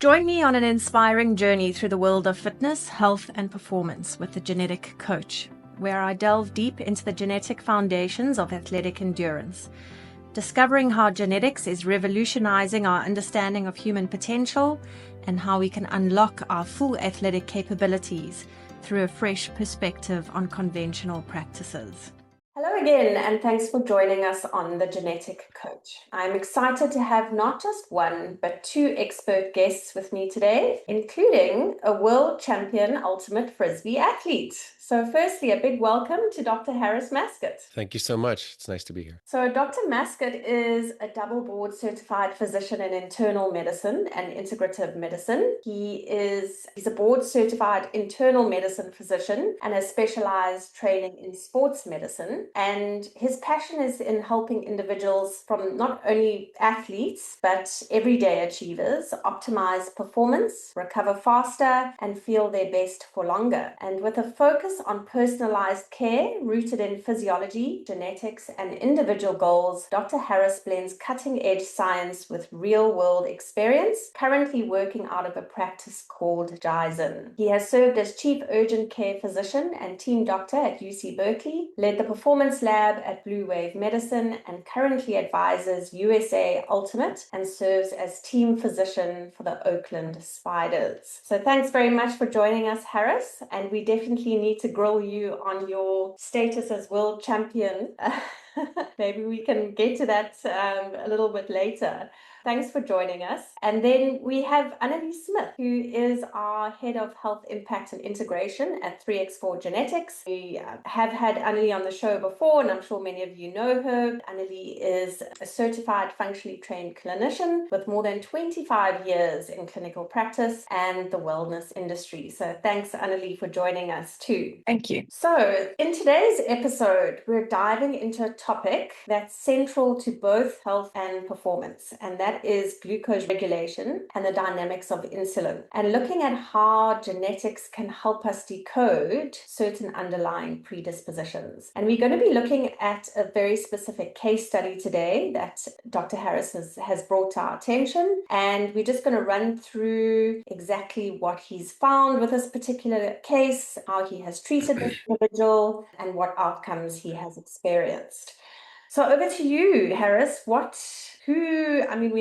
Join me on an inspiring journey through the world of fitness, health, and performance with the Genetic Coach, where I delve deep into the genetic foundations of athletic endurance, discovering how genetics is revolutionizing our understanding of human potential and how we can unlock our full athletic capabilities through a fresh perspective on conventional practices. Hello again, and thanks for joining us on the Genetic Coach. I'm excited to have not just one, but two expert guests with me today, including a world champion ultimate Frisbee athlete. So firstly, a big welcome to Dr. Harris Masket. Thank you so much. It's nice to be here. So Dr. Masket is a double board certified physician in internal medicine and integrative medicine. He's a board certified internal medicine physician and has specialized training in sports medicine. And his passion is in helping individuals, from not only athletes, but everyday achievers, optimize performance, recover faster, and feel their best for longer. And with a focus on personalized care rooted in physiology, genetics, and individual goals, Dr. Harris blends cutting-edge science with real-world experience, currently working out of a practice called JYZEN. He has served as chief urgent care physician and team doctor at UC Berkeley, led the performance lab at Blue Wave Medicine, and currently advises USA Ultimate and serves as team physician for the Oakland Spiders. So thanks very much for joining us, Harris, and we definitely need to grill you on your status as world champion. Maybe we can get to that a little bit later. Thanks for joining us. And then we have Annelie Smith, who is our Head of Health Impact and Integration at 3x4 Genetics. We have had Annelie on the show before, and I'm sure many of you know her. Annelie is a certified functionally trained clinician with more than 25 years in clinical practice and the wellness industry. So thanks, Annelie, for joining us too. Thank you. So in today's episode, we're diving into a topic that's central to both health and performance, and that is glucose regulation and the dynamics of insulin, and looking at how genetics can help us decode certain underlying predispositions. And we're going to be looking at a very specific case study today that Dr. Harris has brought to our attention, and we're just going to run through exactly what he's found with this particular case, how he has treated this individual, and what outcomes he has experienced. So over to you, Harris. We're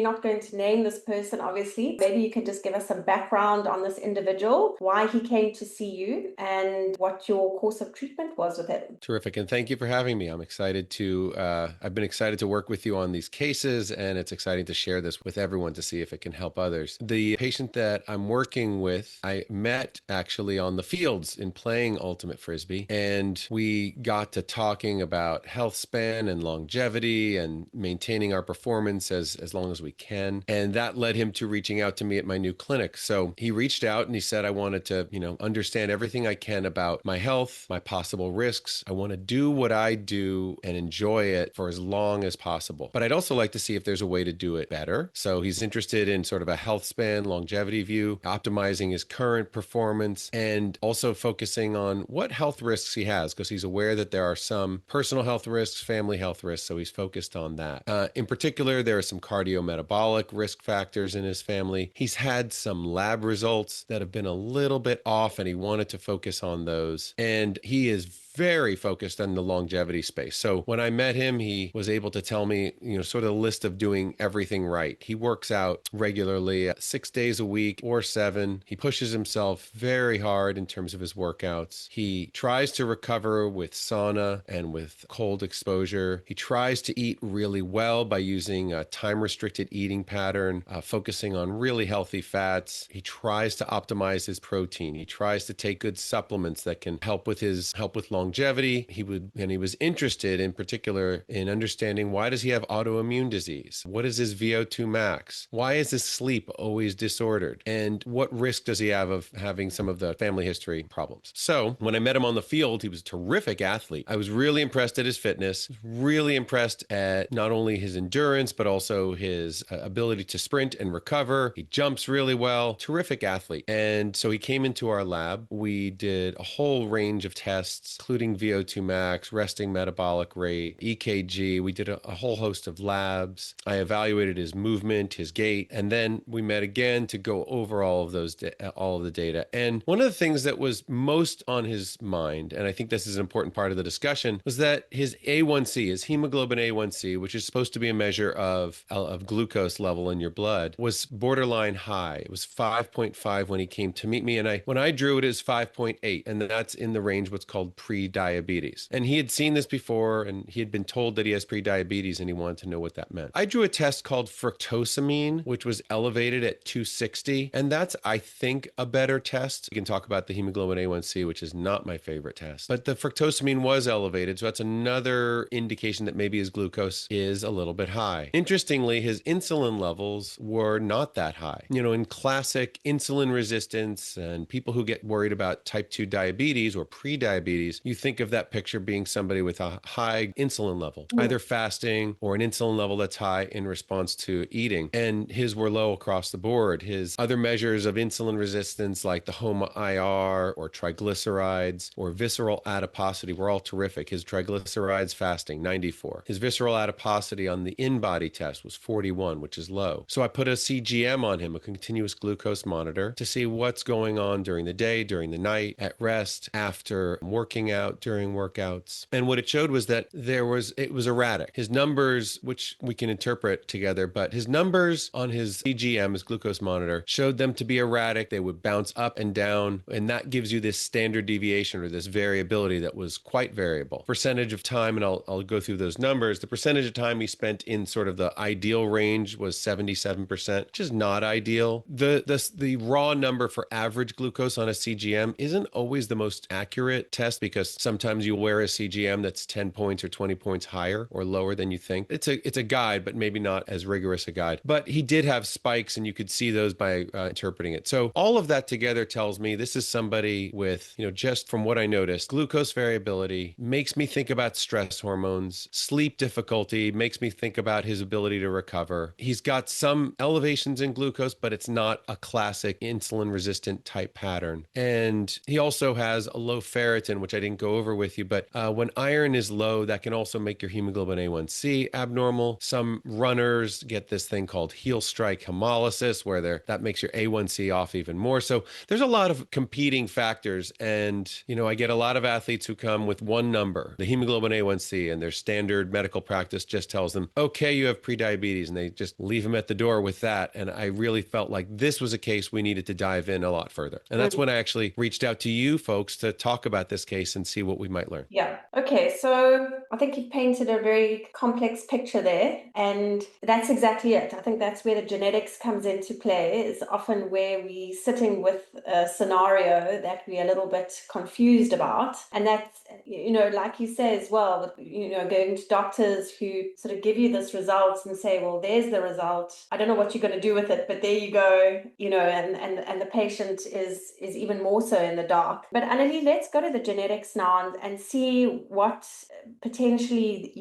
not going to name this person, obviously. Maybe you can just give us some background on this individual, why he came to see you, and what your course of treatment was with him. Terrific. And thank you for having me. I've been excited to work with you on these cases, and it's exciting to share this with everyone to see if it can help others. The patient that I'm working with, I met actually on the fields in playing Ultimate Frisbee, and we got to talking about health span and longevity and maintaining our performance as long as we can. And that led him to reaching out to me at my new clinic. So he reached out and he said, I wanted to, understand everything I can about my health, my possible risks. I want to do what I do and enjoy it for as long as possible. But I'd also like to see if there's a way to do it better. So he's interested in sort of a health span, longevity view, optimizing his current performance, and also focusing on what health risks he has, because he's aware that there are some personal health risks, family health risks. So he's focused on that. In particular, there are some cardiometabolic risk factors in his family. He's had some lab results that have been a little bit off, and he wanted to focus on those. And he is very focused on the longevity space. So when I met him, he was able to tell me, sort of a list of doing everything right. He works out regularly 6 days a week or 7. He pushes himself very hard in terms of his workouts. He tries to recover with sauna and with cold exposure. He tries to eat really well by using a time-restricted eating pattern, focusing on really healthy fats. He tries to optimize his protein. He tries to take good supplements that can help with longevity. He was interested in particular in understanding, why does he have autoimmune disease? What is his VO2 max? Why is his sleep always disordered? And what risk does he have of having some of the family history problems? So when I met him on the field, he was a terrific athlete. I was really impressed at his fitness, really impressed at not only his endurance, but also his ability to sprint and recover. He jumps really well, terrific athlete. And so he came into our lab. We did a whole range of tests, including including VO2 max, resting metabolic rate, EKG. We did a whole host of labs. I evaluated his movement, his gait, and then we met again to go over all of the data. And one of the things that was most on his mind, and I think this is an important part of the discussion, was that his A1C, his hemoglobin A1C, which is supposed to be a measure of glucose level in your blood, was borderline high. It was 5.5 when he came to meet me, and when I drew it as 5.8, and that's in the range what's called pre-diabetes. And he had seen this before, and he had been told that he has pre-diabetes, and he wanted to know what that meant. I drew a test called fructosamine, which was elevated at 260, and that's, I think, a better test. We can talk about the hemoglobin A1C, which is not my favorite test, but the fructosamine was elevated, so that's another indication that maybe his glucose is a little bit high. Interestingly, his insulin levels were not that high. In classic insulin resistance and people who get worried about type 2 diabetes or pre-diabetes, you think of that picture being somebody with a high insulin level, either fasting or an insulin level that's high in response to eating. And his were low across the board. His other measures of insulin resistance, like the HOMA-IR or triglycerides or visceral adiposity, were all terrific. His triglycerides fasting, 94. His visceral adiposity on the in-body test was 41, which is low. So I put a CGM on him, a continuous glucose monitor, to see what's going on during the day, during the night, at rest, after working out, during workouts. And what it showed was that it was erratic. His numbers, which we can interpret together, but his numbers on his CGM, his glucose monitor, showed them to be erratic. They would bounce up and down, and that gives you this standard deviation or this variability that was quite variable. Percentage of time, and I'll go through those numbers, the percentage of time he spent in sort of the ideal range was 77%, which is not ideal. The raw number for average glucose on a CGM isn't always the most accurate test, because sometimes you'll wear a CGM that's 10 points or 20 points higher or lower than you think. It's a guide, but maybe not as rigorous a guide. But he did have spikes, and you could see those by interpreting it. So all of that together tells me this is somebody with, just from what I noticed, glucose variability, makes me think about stress hormones, sleep difficulty, makes me think about his ability to recover. He's got some elevations in glucose, but it's not a classic insulin resistant type pattern. And he also has a low ferritin, which I didn't go over with you, but when iron is low, that can also make your hemoglobin A1C abnormal. Some runners get this thing called heel strike hemolysis, where that makes your A1C off even more. So there's a lot of competing factors. And, I get a lot of athletes who come with one number, the hemoglobin A1C, and their standard medical practice just tells them, okay, you have prediabetes, and they just leave them at the door with that. And I really felt like this was a case we needed to dive in a lot further. And that's when I actually reached out to you folks to talk about this case and see what we might learn. Yeah. Okay. So I think you painted a very complex picture there, and that's exactly it. I think that's where the genetics comes into play, is often where we're sitting with a scenario that we're a little bit confused about. And that's, like you say as well, going to doctors who sort of give you this results and say, well, there's the result. I don't know what you're going to do with it, but there you go, and the patient is even more so in the dark. But Annelie, let's go to the genetics now and see what potentially,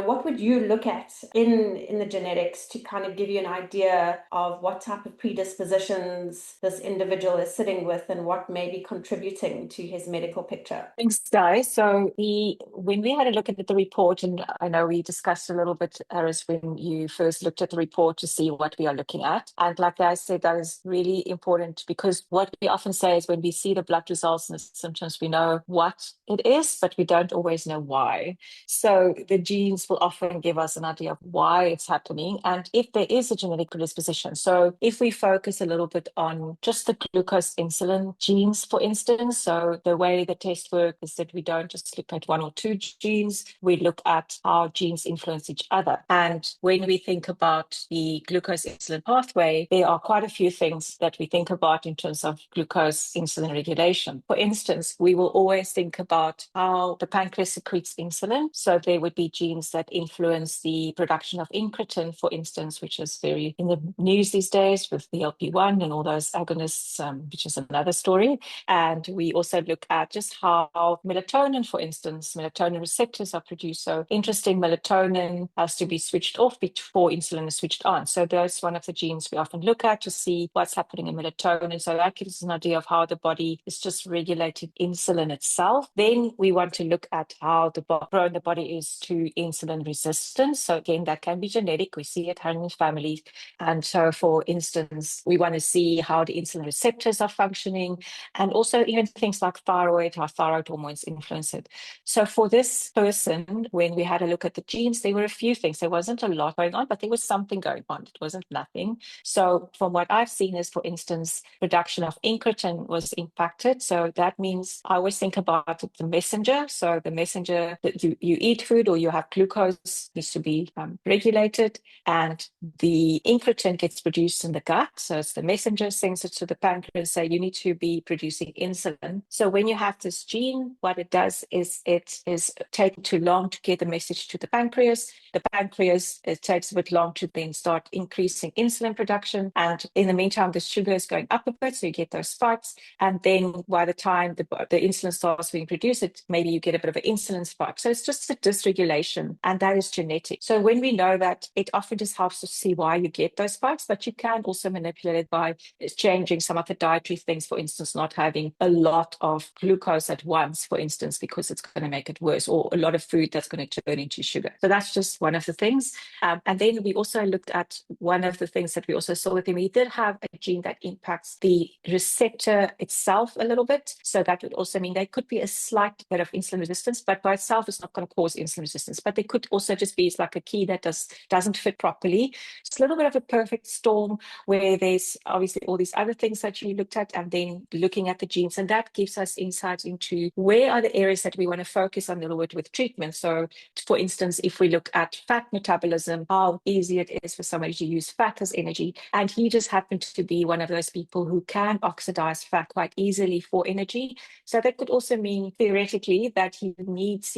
what would you look at in the genetics to kind of give you an idea of what type of predispositions this individual is sitting with and what may be contributing to his medical picture? Thanks, Di. So when we had a look at the report, and I know we discussed a little bit, Aris, when you first looked at the report to see what we are looking at. And like I said, that is really important, because what we often say is when we see the blood results and the symptoms, we know what it is, but we don't always know why. So the genes will often give us an idea of why it's happening and if there is a genetic predisposition. So if we focus a little bit on just the glucose insulin genes, for instance, so the way the test works is that we don't just look at one or two genes, we look at how genes influence each other. And when we think about the glucose insulin pathway, there are quite a few things that we think about in terms of glucose insulin regulation. For instance, we will always think about how the pancreas secretes insulin. So there would be genes that influence the production of incretin, for instance, which is very in the news these days with the LP1 and all those agonists, which is another story. And we also look at just how melatonin, for instance, melatonin receptors are produced. So interesting, melatonin has to be switched off before insulin is switched on. So that's one of the genes we often look at to see what's happening in melatonin. So that gives us an idea of how the body is just regulating insulin itself. Then we want to look at how prone the body is to insulin resistance. So again, that can be genetic. We see it in families. And so, for instance, we want to see how the insulin receptors are functioning, and also even things like thyroid, how thyroid hormones influence it. So for this person, when we had a look at the genes, there were a few things. There wasn't a lot going on, but there was something going on. It wasn't nothing. So from what I've seen is, for instance, production of incretin was impacted. So that means I always think about the messenger. So the messenger that you eat food or you have glucose needs to be regulated, and the incretin gets produced in the gut. So it's the messenger sends it to the pancreas, say you need to be producing insulin. So when you have this gene, what it does is it is taking too long to get the message to the pancreas. The pancreas, it takes a bit long to then start increasing insulin production. And in the meantime, the sugar is going up a bit, so you get those spikes. And then by the time the insulin starts being produced, maybe you get a bit of an insulin spike. So it's just a dysregulation, and that is genetic. So when we know that, it often just helps to see why you get those spikes, but you can also manipulate it by changing some of the dietary things, for instance, not having a lot of glucose at once, for instance, because it's going to make it worse, or a lot of food that's going to turn into sugar. So that's just one of the things. And then we also looked at one of the things that we also saw with him. He did have a gene that impacts the receptor itself a little bit. So that would also mean there could be a slight bit of insulin resistance, but by itself it's not going to cause insulin resistance. But there could also just be like a key that doesn't fit properly. It's a little bit of a perfect storm where there's obviously all these other things that you looked at, and then looking at the genes, and that gives us insights into where are the areas that we want to focus on a little bit with treatment. So for instance, if we look at fat metabolism, how easy it is for somebody to use fat as energy, and he just happened to be one of those people who can oxidize fat quite easily for energy. So that could also mean theoretically that he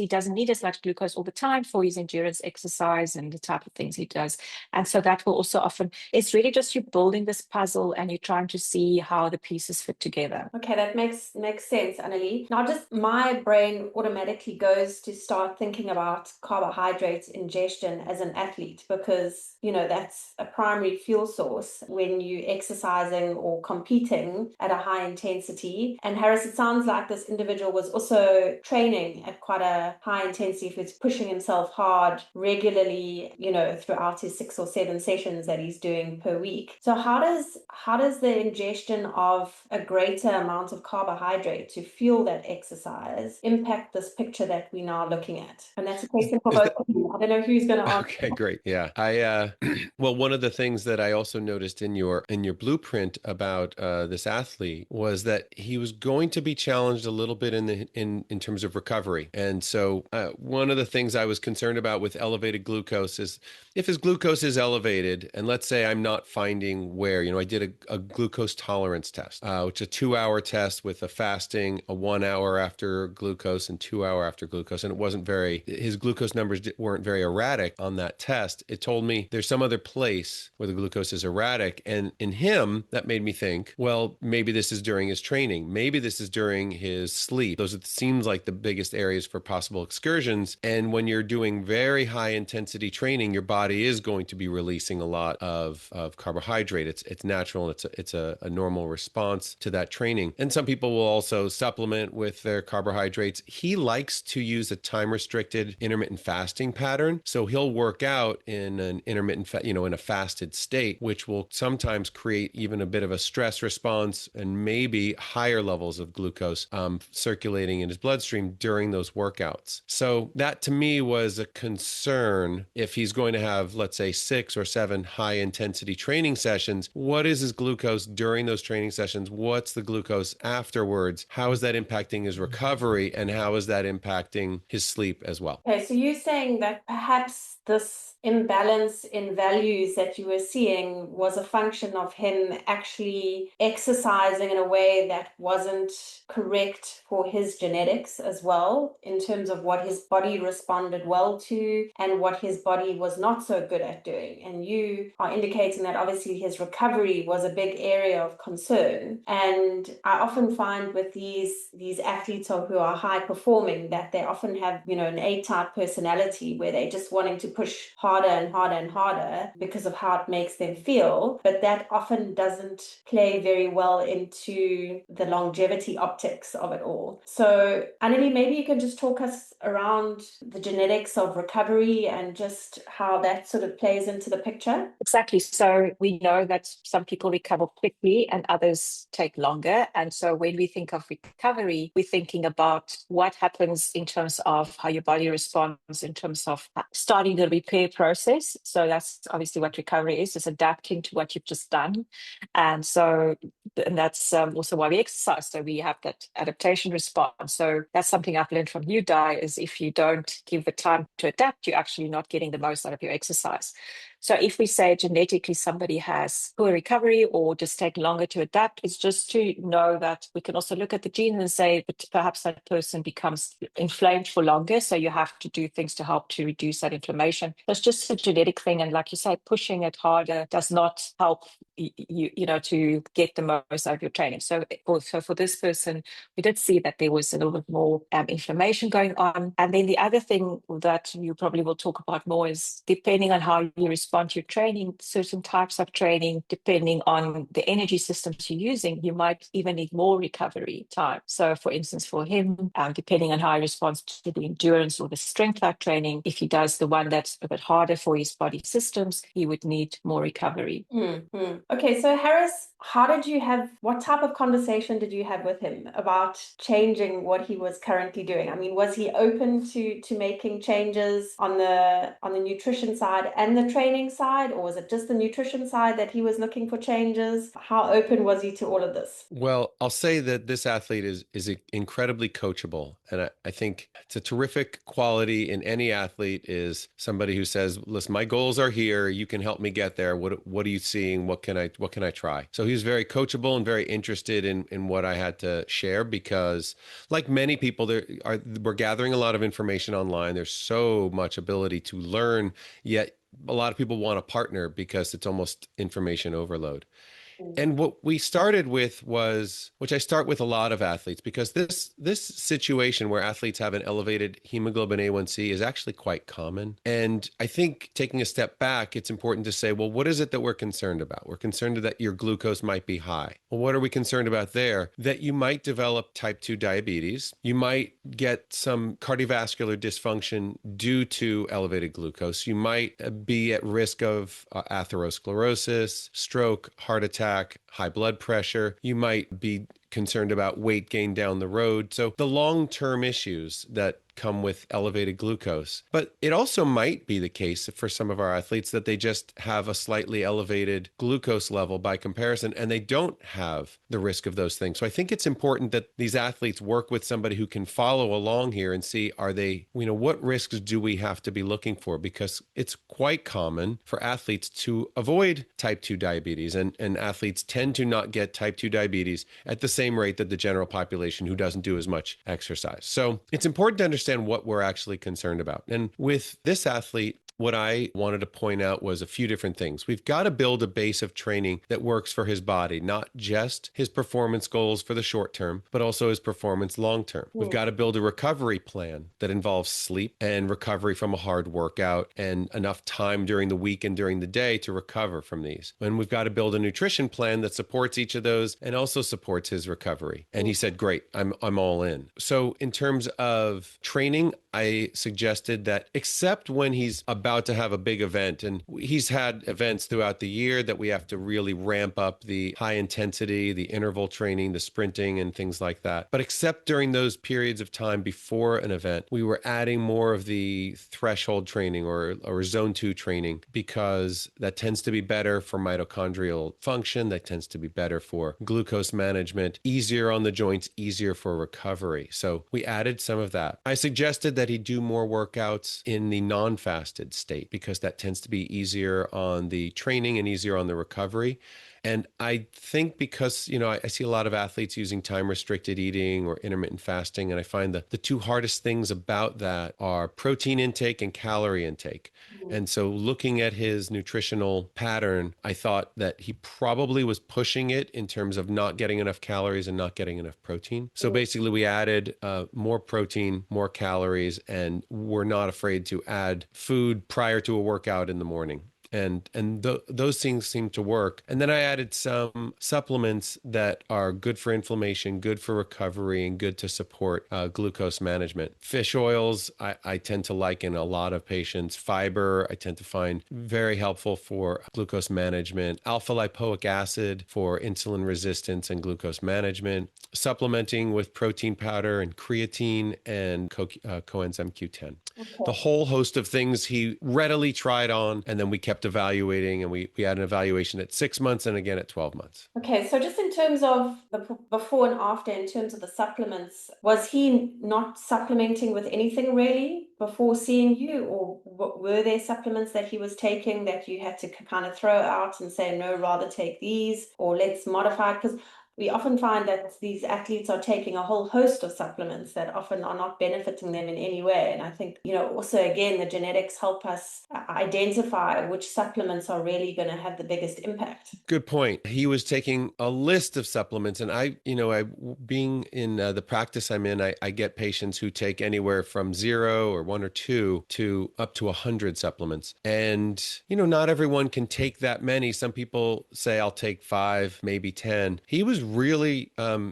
doesn't need as much glucose all the time for his endurance exercise and the type of things he does. And so that will also often, it's really just you building this puzzle and you're trying to see how the pieces fit together. Okay, that makes sense, Annelie. Now, just my brain automatically goes to start thinking about carbohydrates ingestion as an athlete, because, you know, that's a primary fuel source when you're exercising or competing at a high intensity. And Harris, it sounds like this individual was also training at quite a high intensity. If he's pushing himself hard regularly, you know, throughout his 6 or 7 sessions that he's doing per week. So how does the ingestion of a greater amount of carbohydrate to fuel that exercise impact this picture that we're now looking at? And that's a question for both of you. I don't know who's going to answer. Okay, great. Yeah. Well, one of the things that I also noticed in your blueprint about this athlete was that he was going to be challenged a little bit in terms of recovery. And so one of the things I was concerned about with elevated glucose is if his glucose is elevated, and let's say I'm not finding where, I did a glucose tolerance test, which is a 2-hour test with a fasting, a 1 hour after glucose and 2 hour after glucose. And his glucose numbers weren't very erratic on that test. It told me there's some other place where the glucose is erratic. And in him, that made me think, well, maybe this is during his training. Maybe this is during his sleep. Those seems like the biggest areas for possible excursions. And when you're doing very high intensity training, your body is going to be releasing a lot of carbohydrate. It's natural. It's a normal response to that training. And some people will also supplement with their carbohydrates. He likes to use a time restricted intermittent fasting pattern. So he'll work out in an intermittent, in a fasted state, which will sometimes create even a bit of a stress response and maybe higher levels of glucose circulating in his bloodstream during those workouts. So that to me was a concern. If he's going to have, let's say, 6 or 7 high intensity training sessions, what is his glucose during those training sessions? What's the glucose afterwards? How is that impacting his recovery? And how is that impacting his sleep as well? Okay, so you're saying that perhaps this imbalance in values that you were seeing was a function of him actually exercising in a way that wasn't correct for his genetics as well, in terms of what his body responded well to and what his body was not so good at doing. And you are indicating that obviously his recovery was a big area of concern. And I often find with these athletes who are high performing that they often have, an A-type personality where they're just wanting to push harder and harder and harder because of how it makes them feel. But that often doesn't play very well into the longevity optics of it all. So, Annelie, maybe you can just talk us around the genetics of recovery and just how that sort of plays into the picture. Exactly. So we know that some people recover quickly and others take longer. And so when we think of recovery, we're thinking about what happens in terms of how your body responds in terms of starting the repair process. So that's obviously what recovery is adapting to what you've just done. And so and that's also why we exercise. So we have that adaptation response. So that's something I've learned from you, Di, is if you don't give the time to adapt, you're actually not getting the most out of your exercise. So if we say genetically somebody has poor recovery or just take longer to adapt, it's just to know that we can also look at the genes and say that perhaps that person becomes inflamed for longer. So you have to do things to help to reduce that inflammation. That's just a genetic thing. And like you say, pushing it harder does not help you to get the most out of your training. So for this person, we did see that there was a little bit more inflammation going on. And then the other thing that you probably will talk about more is depending on how you respond to your training, certain types of training, depending on the energy systems you're using, you might even need more recovery time. So for instance, for him, depending on how he responds to the endurance or the strength-like training, if he does the one that's a bit harder for his body systems, he would need more recovery. Mm-hmm. Okay, so Harris, what type of conversation did you have with him about changing what he was currently doing? I mean, was he open to making changes on the nutrition side and the training side, or was it just the nutrition side that he was looking for changes? How open was he to all of this? Well, I'll say that this athlete is incredibly coachable. And I think it's a terrific quality in any athlete is somebody who says, listen, my goals are here. You can help me get there. What are you seeing? What can I try? So he was very coachable and very interested in what I had to share because like many people, we're gathering a lot of information online. There's so much ability to learn, yet a lot of people want a partner because it's almost information overload. And what we started with was, which I start with a lot of athletes, because this situation where athletes have an elevated hemoglobin A1C is actually quite common. And I think taking a step back, it's important to say, well, what is it that we're concerned about? We're concerned that your glucose might be high. Well, what are we concerned about there? That you might develop type 2 diabetes. You might get some cardiovascular dysfunction due to elevated glucose. You might be at risk of atherosclerosis, stroke, heart attack, high blood pressure. You might be concerned about weight gain down the road. So the long-term issues that come with elevated glucose. But it also might be the case for some of our athletes that they just have a slightly elevated glucose level by comparison, and they don't have the risk of those things. So I think it's important that these athletes work with somebody who can follow along here and see, what risks do we have to be looking for? Because it's quite common for athletes to avoid type 2 diabetes, and athletes tend to not get type 2 diabetes at the same rate that the general population who doesn't do as much exercise. So it's important to understand what we're actually concerned about. And with this athlete, what I wanted to point out was a few different things. We've got to build a base of training that works for his body, not just his performance goals for the short term, but also his performance long term. We've got to build a recovery plan that involves sleep and recovery from a hard workout and enough time during the week and during the day to recover from these. And we've got to build a nutrition plan that supports each of those and also supports his recovery. And he said, great, I'm all in. So in terms of training, I suggested that except when he's about to have a big event, and he's had events throughout the year that we have to really ramp up the high intensity, the interval training, the sprinting and things like that. But except during those periods of time before an event, we were adding more of the threshold training or zone 2 training because that tends to be better for mitochondrial function. That tends to be better for glucose management, easier on the joints, easier for recovery. So we added some of that. I suggested that he do more workouts in the non-fasted state because that tends to be easier on the training and easier on the recovery. And I think because, I see a lot of athletes using time-restricted eating or intermittent fasting, and I find that the two hardest things about that are protein intake and calorie intake. And so looking at his nutritional pattern, I thought that he probably was pushing it in terms of not getting enough calories and not getting enough protein. So basically we added more protein, more calories, and we're not afraid to add food prior to a workout in the morning. those things seem to work. And then I added some supplements that are good for inflammation, good for recovery, and good to support glucose management. Fish oils, I tend to like in a lot of patients. Fiber, I tend to find very helpful for glucose management. Alpha lipoic acid for insulin resistance and glucose management. Supplementing with protein powder and creatine and coenzyme Q10. The whole host of things he readily tried on, and then we kept evaluating, and we had an evaluation at 6 months and again at 12 months. Okay, so just in terms of the before and after, in terms of the supplements, was he not supplementing with anything really before seeing you, or were there supplements that he was taking that you had to kind of throw out and say, no, rather take these, or let's modify it? Because we often find that these athletes are taking a whole host of supplements that often are not benefiting them in any way. And I think, also again, the genetics help us identify which supplements are really going to have the biggest impact. Good point. He was taking a list of supplements, and I being in the practice I'm in, I get patients who take anywhere from 0 or 1 or 2 to up to 100 supplements. And, not everyone can take that many. Some people say I'll take 5, maybe 10. He was really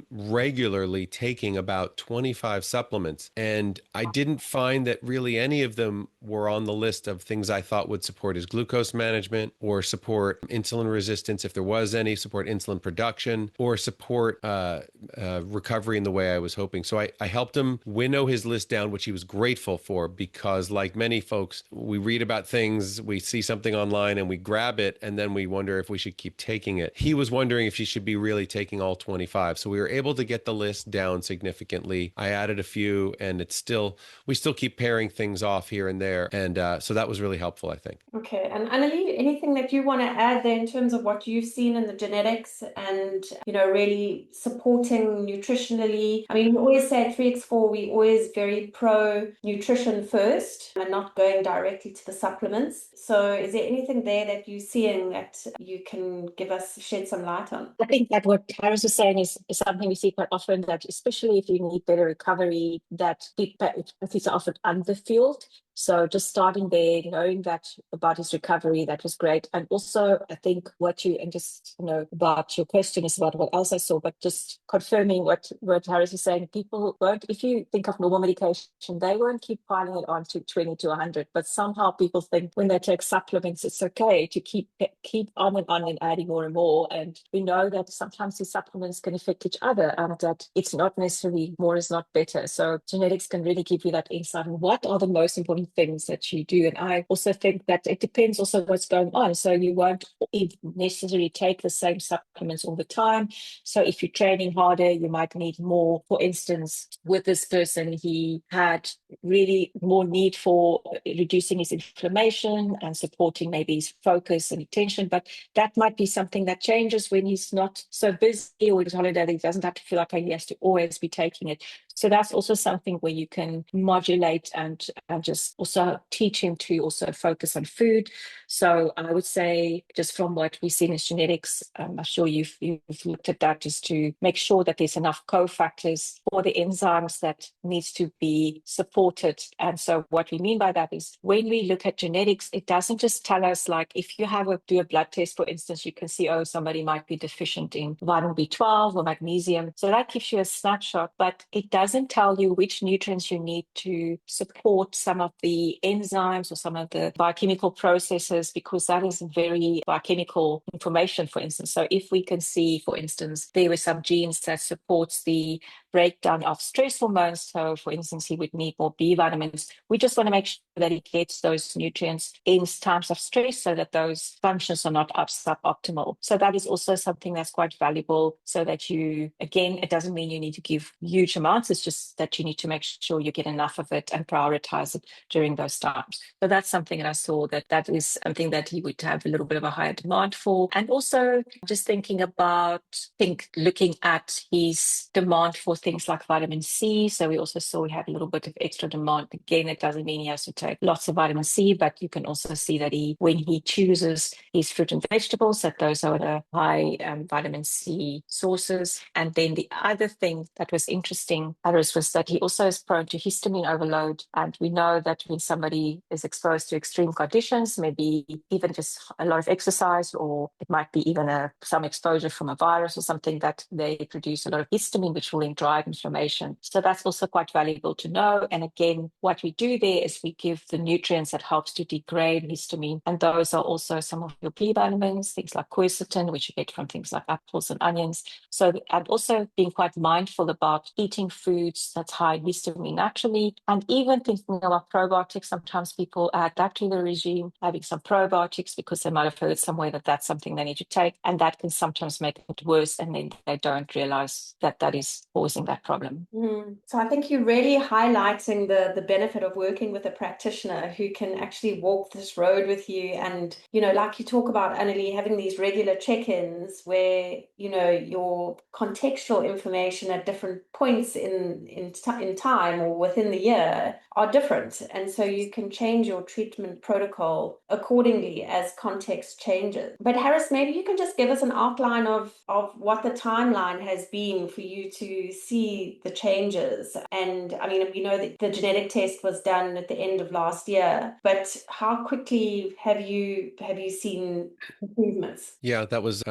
regularly taking about 25 supplements. And I didn't find that really any of them were on the list of things I thought would support his glucose management or support insulin resistance, if there was any, support insulin production, or support recovery in the way I was hoping. So I helped him winnow his list down, which he was grateful for, because like many folks, we read about things, we see something online and we grab it, and then we wonder if we should keep taking it. He was wondering if he should be really taking all 25. So we were able to get the list down significantly. I added a few, and we still keep pairing things off here and there. And so that was really helpful, I think. Okay. And Annelie, anything that you want to add there in terms of what you've seen in the genetics and, really supporting nutritionally? I mean, we always say at 3x4, we always very pro nutrition first and not going directly to the supplements. So is there anything there that you're seeing that you can shed some light on? I think that what Harris was saying is something we see quite often, that especially if you need better recovery, that athletes are often underfueled. So just starting there, knowing that about his recovery, that was great. And also, I think about your question is about what else I saw, but just confirming what Harris is saying, people won't, if you think of normal medication, they won't keep piling it on to 20 to 100, but somehow people think when they take supplements, it's okay to keep on and adding more and more. And we know that sometimes these supplements can affect each other, and that it's not necessarily more is not better. So genetics can really give you that insight on what are the most important things that you do. And I also think that it depends also what's going on. So you won't necessarily take the same supplements all the time. So if you're training harder, you might need more. For instance, with this person, he had really more need for reducing his inflammation and supporting maybe his focus and attention. But that might be something that changes when he's not so busy or his holiday, that he doesn't have to feel like he has to always be taking it. So that's also something where you can modulate and just also teach him to also focus on food. So I would say, just from what we've seen in genetics, I'm sure you've looked at that, just to make sure that there's enough cofactors for the enzymes that needs to be supported. And so what we mean by that is, when we look at genetics, it doesn't just tell us, like, if you do a blood test, for instance, you can see, oh, somebody might be deficient in vitamin B12 or magnesium. So that gives you a snapshot, but it doesn't tell you which nutrients you need to support some of the enzymes or some of the biochemical processes, because that is very biochemical information, for instance. So if we can see, for instance, there were some genes that supports the breakdown of stress hormones. So for instance, he would need more B vitamins. We just want to make sure that he gets those nutrients in times of stress, so that those functions are not suboptimal. So that is also something that's quite valuable, so that again, it doesn't mean you need to give huge amounts. It's just that you need to make sure you get enough of it and prioritize it during those times. So that's something that I saw that is something that he would have a little bit of a higher demand for. And also just looking at his demand for things like vitamin C. So we also saw he had a little bit of extra demand. Again, it doesn't mean he has to take lots of vitamin C, but you can also see that when he chooses his fruit and vegetables, that those are the high vitamin C sources. And then the other thing that was interesting, Iris, was that he also is prone to histamine overload. And we know that when somebody is exposed to extreme conditions, maybe even just a lot of exercise, or it might be even some exposure from a virus or something, that they produce a lot of histamine, which will then drive inflammation. So that's also quite valuable to know. And again, what we do there is we give the nutrients that helps to degrade histamine. And those are also some of your B vitamins, things like quercetin, which you get from things like apples and onions. So, and also being quite mindful about eating foods that's high in histamine naturally, and even thinking about probiotics. Sometimes people add that to the regime, having some probiotics because they might have heard somewhere that that's something they need to take, and that can sometimes make it worse, and then they don't realize that that is causing that problem. So I think you're really highlighting the benefit of working with a practitioner who can actually walk this road with you. And, you know, like you talk about, Annelie, having these regular check-ins where, you know, your contextual information at different points in time or within the year are different. And so you can change your treatment protocol accordingly as context changes. But Harris, maybe you can just give us an outline of what the timeline has been for you to see the changes. And I mean, we know that the genetic test was done at the end of last year, but how quickly have you seen improvements? Yeah, that's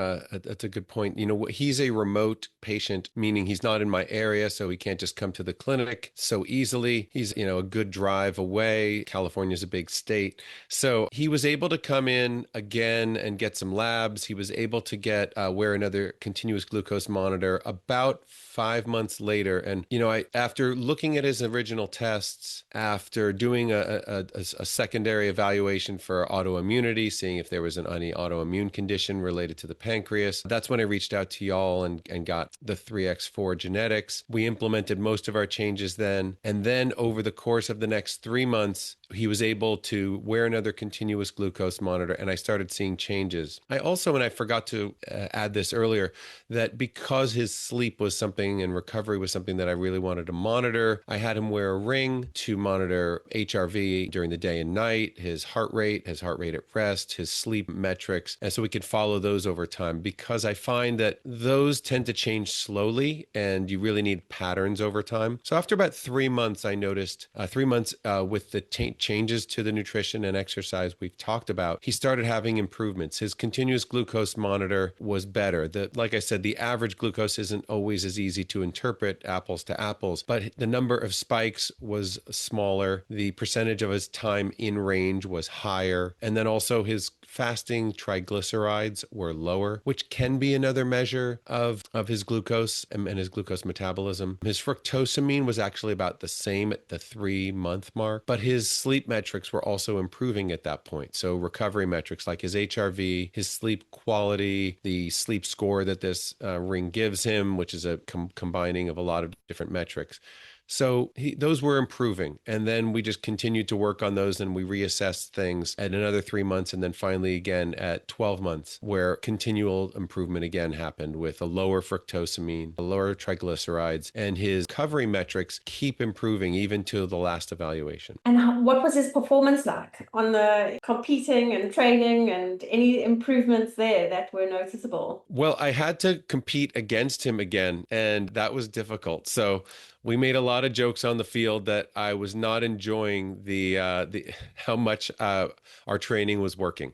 a good point. You know, he's a remote patient, meaning he's not in my area, so he can't just come to the clinic so easily. He's, you know, a good drive away. California's a big state. So he was able to come in again and get some labs. He was able to wear another continuous glucose monitor about 5 months later. And, you know, after looking at his original tests, after doing a secondary evaluation for autoimmunity, seeing if there was any autoimmune condition related to the pancreas, that's when I reached out to y'all and got the 3x4 genetics. We implemented most of our changes then. And then over the course of the next 3 months, he was able to wear another continuous glucose monitor, and I started seeing changes. I also, and I forgot to add this earlier, that because his sleep was something and recovery was something that I really wanted to monitor, I had him wear a ring to monitor HRV during the day and night, his heart rate at rest, his sleep metrics. And so we could follow those over time, because I find that those tend to change slowly and you really need patterns over time. So after about 3 months, I noticed 3 months with the changes to the nutrition and exercise we've talked about, he started having improvements. His continuous glucose monitor was better. Like I said, the average glucose isn't always as easy to interpret apples to apples, but the number of spikes was smaller. The percentage of his time in range was higher. And then also his fasting triglycerides were lower, which can be another measure of his glucose and his glucose metabolism. His fructosamine was actually about the same at the 3-month mark, but his sleep metrics were also improving at that point. So recovery metrics like his HRV, his sleep quality, the sleep score that this ring gives him, which is a combining of a lot of different metrics. So those were improving. And then we just continued to work on those, and we reassessed things at another 3 months. And then finally, again, at 12 months, where continual improvement again happened with a lower fructosamine, a lower triglycerides, and his recovery metrics keep improving even to the last evaluation. And what was his performance like on the competing and training, and any improvements there that were noticeable? Well, I had to compete against him again, and that was difficult. So we made a lot of jokes on the field that I was not enjoying the how much our training was working.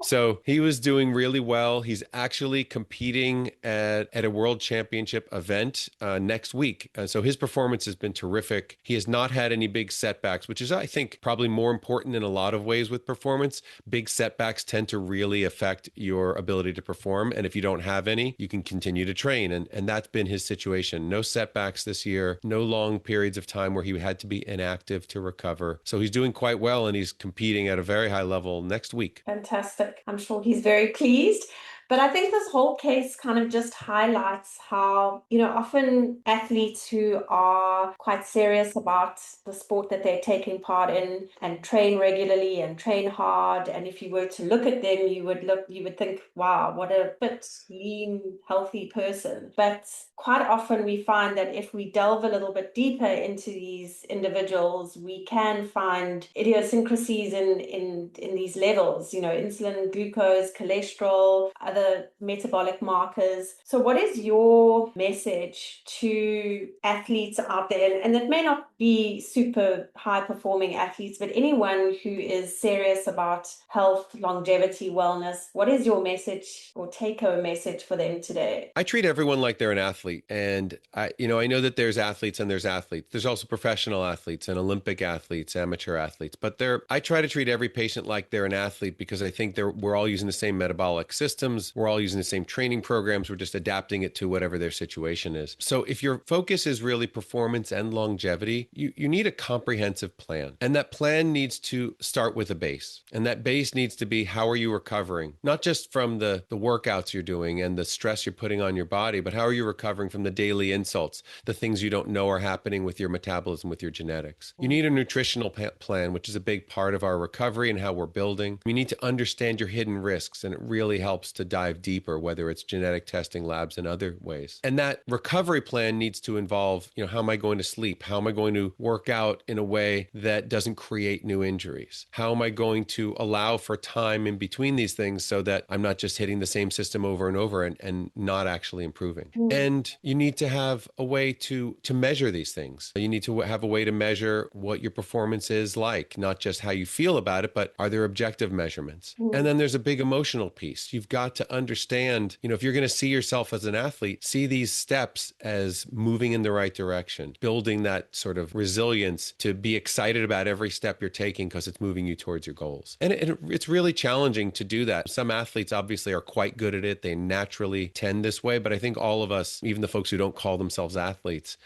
So he was doing really well. He's actually competing at a world championship event next week. So his performance has been terrific. He has not had any big setbacks, which is, I think, probably more important in a lot of ways with performance. Big setbacks tend to really affect your ability to perform. And if you don't have any, you can continue to train. And that's been his situation. No setbacks this year, no long periods of time where he had to be inactive to recover. So he's doing quite well, and he's competing at a very high level next week. Fantastic. I'm sure he's very pleased. But I think this whole case kind of just highlights how, often athletes who are quite serious about the sport that they're taking part in and train regularly and train hard. And if you were to look at them, you would think, wow, what a fit, lean, healthy person. But quite often we find that if we delve a little bit deeper into these individuals, we can find idiosyncrasies in these levels, insulin, glucose, cholesterol, other metabolic markers. So what is your message to athletes out there? And it may not be super high performing athletes, but anyone who is serious about health, longevity, wellness. What is your message or take home message for them today? I treat everyone like they're an athlete. And I know that there's athletes and there's athletes. There's also professional athletes and Olympic athletes, amateur athletes. But I try to treat every patient like they're an athlete because I think we're all using the same metabolic systems. We're all using the same training programs. We're just adapting it to whatever their situation is. So if your focus is really performance and longevity, you need a comprehensive plan. And that plan needs to start with a base. And that base needs to be, how are you recovering? Not just from the workouts you're doing and the stress you're putting on your body, but how are you recovering from the daily insults, the things you don't know are happening with your metabolism, with your genetics. You need a nutritional plan, which is a big part of our recovery and how we're building. You need to understand your hidden risks, and it really helps to dive deeper, whether it's genetic testing, labs, and other ways. And that recovery plan needs to involve, how am I going to sleep? How am I going to work out in a way that doesn't create new injuries? How am I going to allow for time in between these things so that I'm not just hitting the same system over and over and not actually improving? And you need to have a way to measure these things. You need to have a way to measure what your performance is like, not just how you feel about it, but are there objective measurements? And then there's a big emotional piece. You've got to understand, if you're going to see yourself as an athlete, see these steps as moving in the right direction, building that sort of resilience to be excited about every step you're taking because it's moving you towards your goals. And it's really challenging to do that. Some athletes obviously are quite good at it. They naturally tend this way, but I think all of us, even the folks who don't call themselves athletes,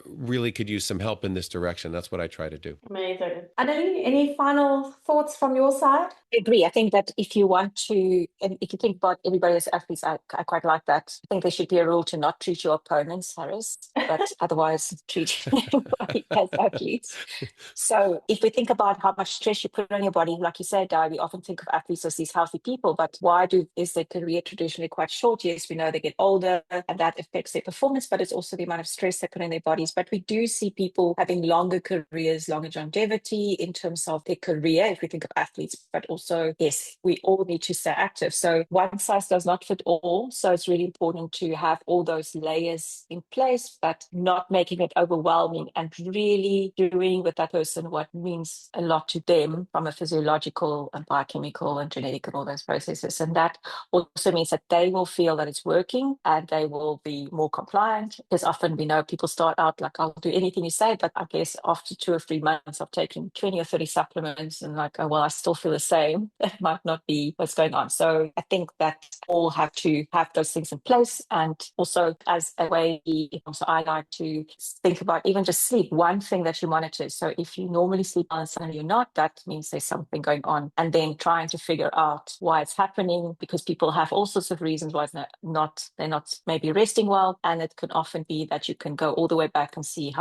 really could use some help in this direction. That's what I try to do. Amazing. Annelie, any final thoughts from your side? I agree. I think that if you want to, and if you think about everybody as athletes, I quite like that. I think there should be a rule to not treat your opponents, Harris, but otherwise treat everybody as athletes. So if we think about how much stress you put on your body, like you said, we often think of athletes as these healthy people, but is their career traditionally quite short? Yes, we know they get older and that affects their performance, but it's also the amount of stress they put in their bodies. But we do see people having longer careers, longer longevity in terms of their career, if we think of athletes, but also, yes, we all need to stay active. So one size does not fit all. So it's really important to have all those layers in place, but not making it overwhelming and really doing with that person what means a lot to them from a physiological and biochemical and genetic and all those processes. And that also means that they will feel that it's working and they will be more compliant. Because often we know people start out like, I'll do anything you say, but I guess after 2 or 3 months of taking 20 or 30 supplements and like, oh, well, I still feel the same. That might not be what's going on. So I think that all have to have those things in place. And also as a way, so I like to think about even just sleep, one thing that you monitor. So if you normally sleep on and suddenly you're not, that means there's something going on. And then trying to figure out why it's happening, because people have all sorts of reasons why they're not maybe resting well. And it can often be that you can go all the way back and see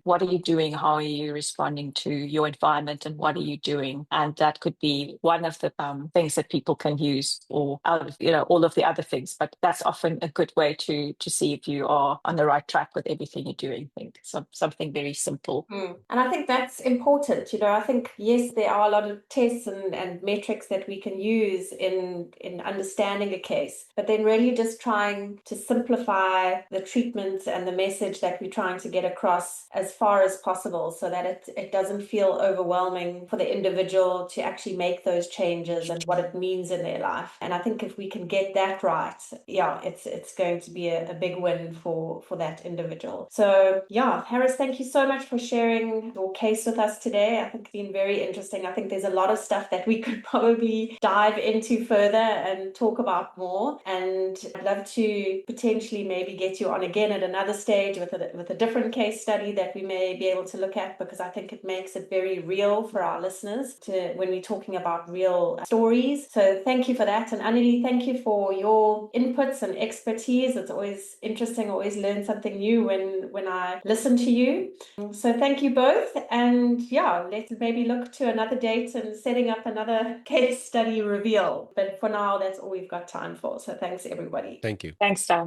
what are you doing? How are you responding to your environment and what are you doing? And that could be one of the things that people can use, or out of all of the other things. But that's often a good way to see if you are on the right track with everything you're doing. I think something very simple. And I think that's important. I think, yes, there are a lot of tests and metrics that we can use in understanding a case, but then really just trying to simplify the treatment and the message that we're trying to get across as far as possible so that it doesn't feel overwhelming for the individual to actually make those changes and what it means in their life. And I think if we can get that right, it's going to be a big win for that individual. individual. So yeah, Harris, thank you so much for sharing your case with us today. I think it's been very interesting. I think there's a lot of stuff that we could probably dive into further and talk about more. And I'd love to potentially maybe get you on again at another stage with a different case study that we may be able to look at, because I think it makes it very real for our listeners when we're talking about real stories. So thank you for that. And Annelie, thank you for your inputs and expertise. It's always interesting, always learn something new when I listen to you. So thank you both. And yeah, let's maybe look to another date and setting up another case study reveal. But for now, that's all we've got time for. So thanks, everybody. Thank you. Thanks, Dan.